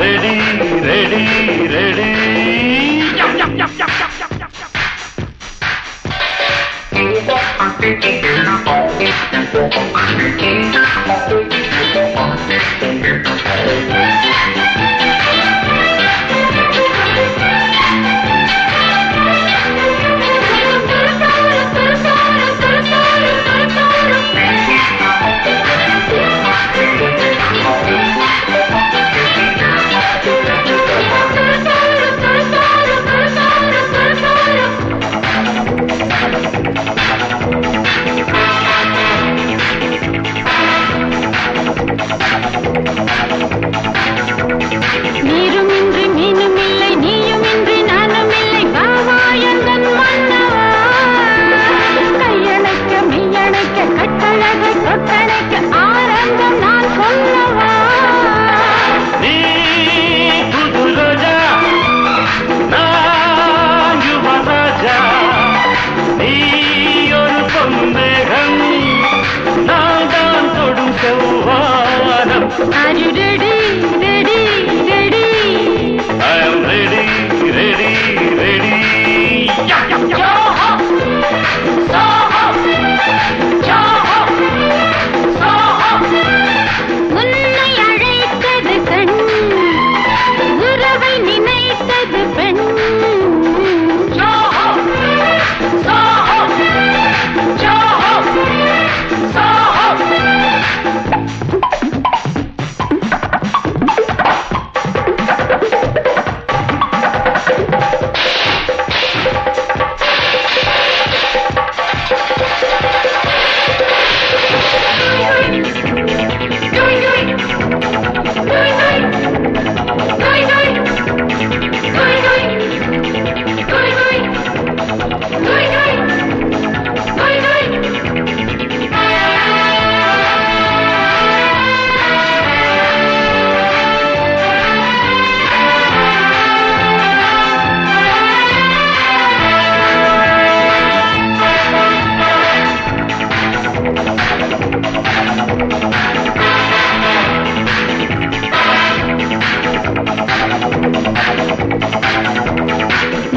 ready, ready, ready. Are you ready? Ready? Ready? I am ready, ready, ready. உன்னை அழைத்தது கண், உறவை நினைத்தது பெண்.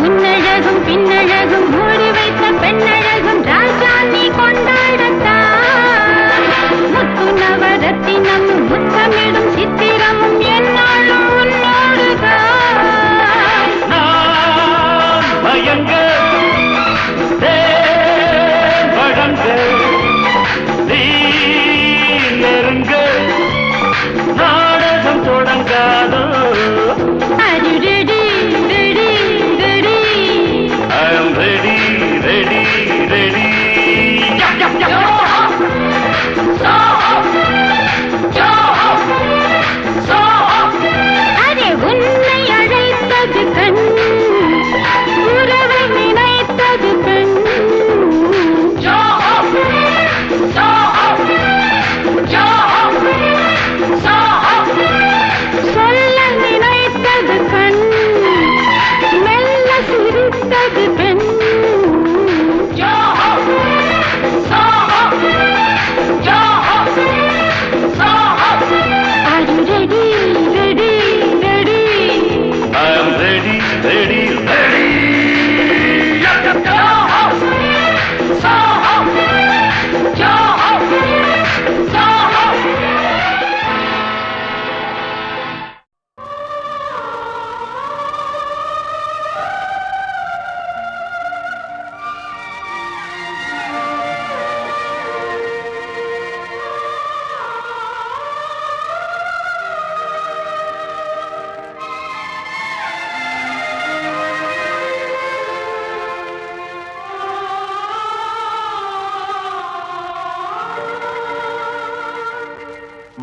முன்னழகும் பின்னழகும் மூடி வைத்த பெண்ணழகும் ராஜா நீ கொண்டாடத்தான். முத்து நவரத்தினமும் முத்தமிடும் சித்திரமும் என்னாலும் உன்னோடுதான். நான் மயங்க வழங்க நீ நெருங்க நாடகம் தொடங்காதோ. Are you ready? Ready? Ready? I am ready, ready, ready. Array உன்னை அழைத்தது கண், உறவை நினைத்தது பெண். சொல்ல நினைத்தது கண், மெல்ல சிரித்தது பெண். Are you ready? Ready? Ready? I am ready, ready, ready.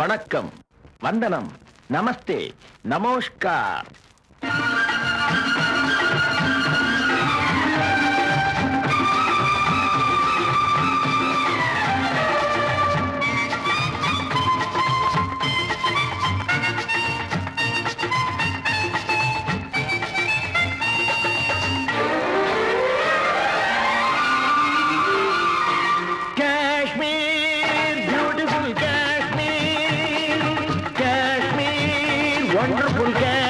வணக்கம், வந்தனம், நமஸ்தே, நமஸ்கார். Wonderful guy.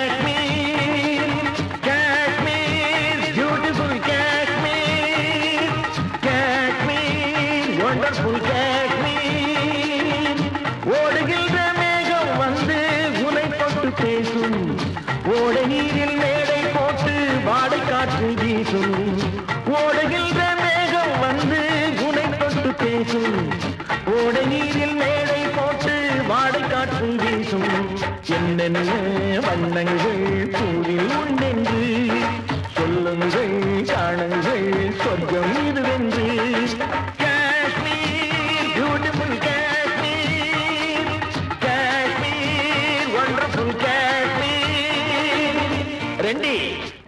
ரெண்டி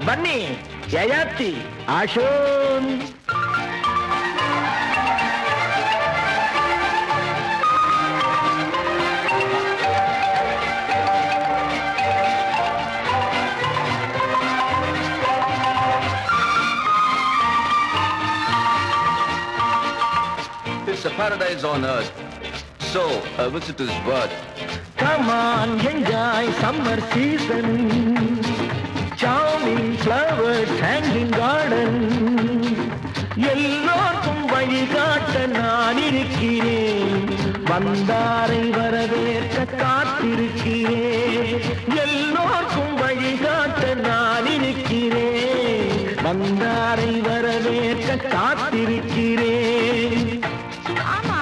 பன்னி Yayati ஆஷோன் It's a paradise on earth. So, a visitor's birth. Come on, enjoy summer season. Charming flowers hanging garden. எல்லோருக்கும் வழிகாட்ட நான் இருக்கிறேன். வந்தாரை வரவேற்க காத்திருக்கிறேன். எல்லோருக்கும் வழிகாட்ட நான் இருக்கிறேன். வந்தாரை வரவேற்க காத்திருக்கிறேன். ஆமா,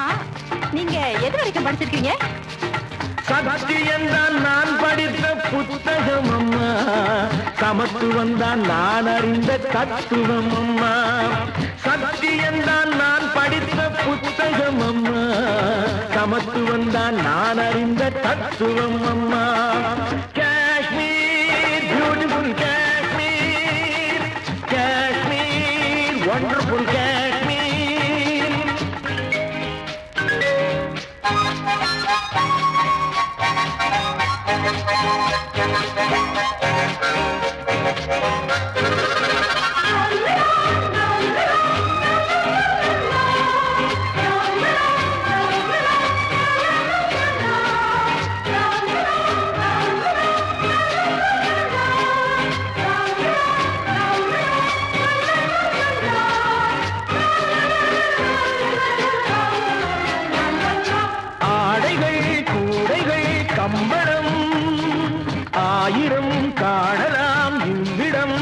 நீங்க எது வரைக்கும் படிச்சிருக்கீங்க? சத்தியம்தான் நான் படித்த புத்தகம் அம்மா, சமத்துவம் தான் நான் அறிந்த தத்துவம் அம்மா. சத்தியம்தான் நான் படித்த புத்தகம் அம்மா, சமத்துவம் தான் நான் அறிந்த தத்துவம் அம்மா. Kashmir beautiful Kashmir, Kashmir wonderful Kashmir. கம்பளம் ஆயிரம் காணலாம் இவ்விடம்.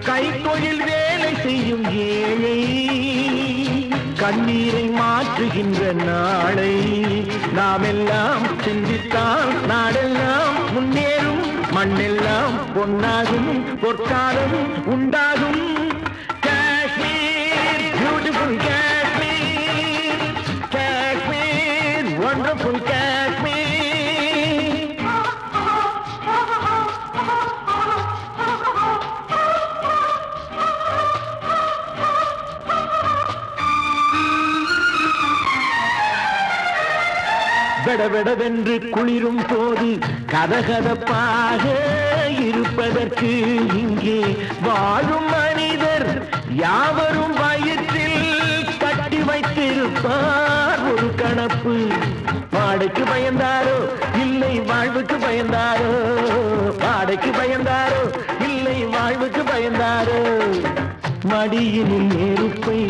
கைத்தொழில் வேலை செய்யும் ஏழை கண்ணீரை மாற்றுகின்ற நாளை நாம் எல்லாம் சிந்தித்தால் நாடெல்லாம் முன்னேறும். மண்ணெல்லாம் பொன்னாகும், பொற்காலம் உண்டாகும். Kashmir beautiful Kashmir, Kashmir wonderful Kashmir. வெடவெடவென்று குளிரும் போது கதகதப்பாக இருப்பதற்கு இங்கே வாழும் மனிதர் யாவரும் வயிற்றில் கட்டி வைத்திருப்பார் ஒரு கணப்பு. வாடைக்கு பயந்தாரோ இல்லை வாழ்வுக்கு பயந்தாரோ, வாடைக்கு பயந்தாரோ இல்லை வாழ்வுக்கு பயந்தாரோ. மடியினில் நெருப்பை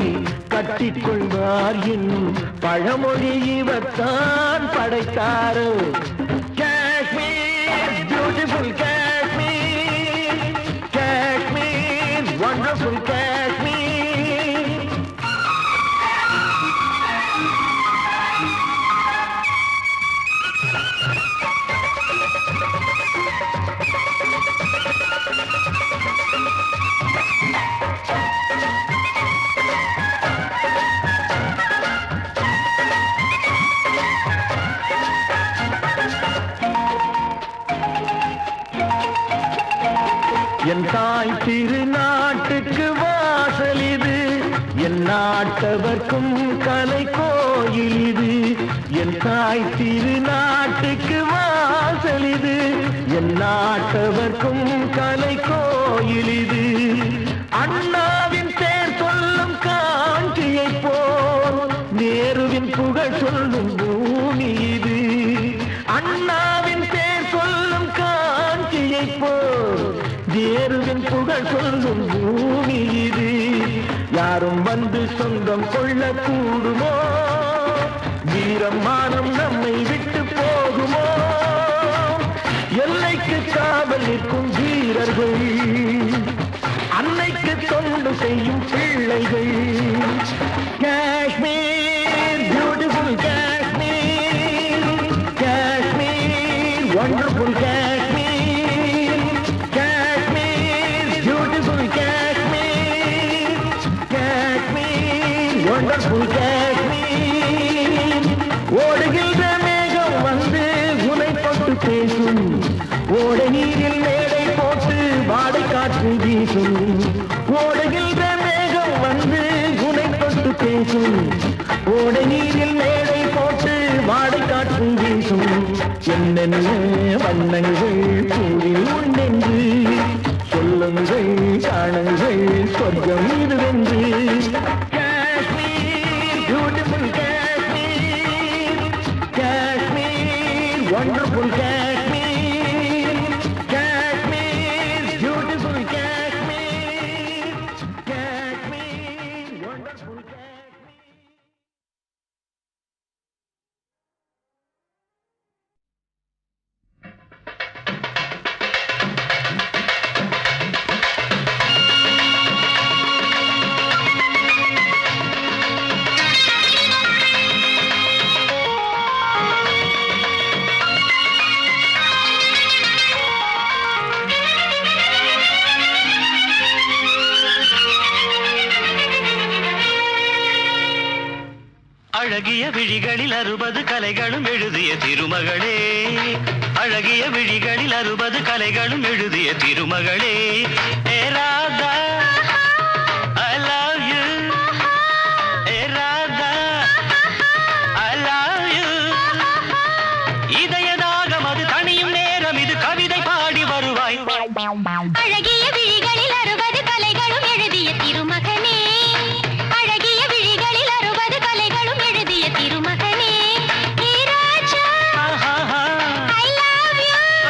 கட்டிக்கொள்வார் என்னும் பழமொழி இவர்தான் படைத்தாரோ. Kashmir beautiful Kashmir, Kashmir wonderful Kashmir. என் தாய் திருநாட்டுக்கு வாசல் இது, என் நாட்டவர்க்கும் கலை கோயில் இது. என் தாய் திருநாட்டுக்கு வாசல் இது, என் நாட்டவர்க்கும் கலை கோயில் இது. அண்ணாவின் பேர் சொல்லும் காஞ்சியை போல் நேருவின் புகழ் சொல்லும் பூமி இது. அண்ணாவின் பேர் சொல்லும் காஞ்சியை போல் நேருவின் புகழ் சொல்லும் பூமி இது. யாரும் வந்து சொந்தம் கொள்ள கூடுமோ? வீரம் மானம் நம்மை விட்டு போகுமோ? எல்லைக்கு காவல் நிற்கும் வீரர்கள், அன்னைக்கு தொண்டு செய்யும் பிள்ளைகள். Kashmir beautiful Kashmir, Kashmir wonderful Kashmir, Kashmir beautiful Kashmir, Kashmir wonderful Kashmir. ஓடுகின்ற மேகம் வந்து உனை தொட்டு பேசும், ஓட நீரில் மேடை போட்டு காற்று வீசும் ஓடுகின்ற மேகம் வந்து உனை தொட்டு பேசும் ஓடை நீரில் மேடை போட்டு வாடை காற்று வீசும் என்னென்ன வண்ணங்கள் பூவில் உண்டென்று சொல்லுங்கள் காணுங்கள் சொர்க்கம் இதுவென்று Kashmir beautiful Kashmir Kashmir wonderful Kashmir Kashmir beautiful Kashmir Kashmir wonderful Kashmir. அழகிய விழிகளில் 60 கலைகளும் எழுதிய திருமகளே, அழகிய விழிகளில் 60 கலைகளும் எழுதிய திருமகளே. ஏ Radha I love you, A Radha I love you. இதயதாகம் அது தனியும் நேரம் இது கவிதை பாடி வருவாய். அழகிய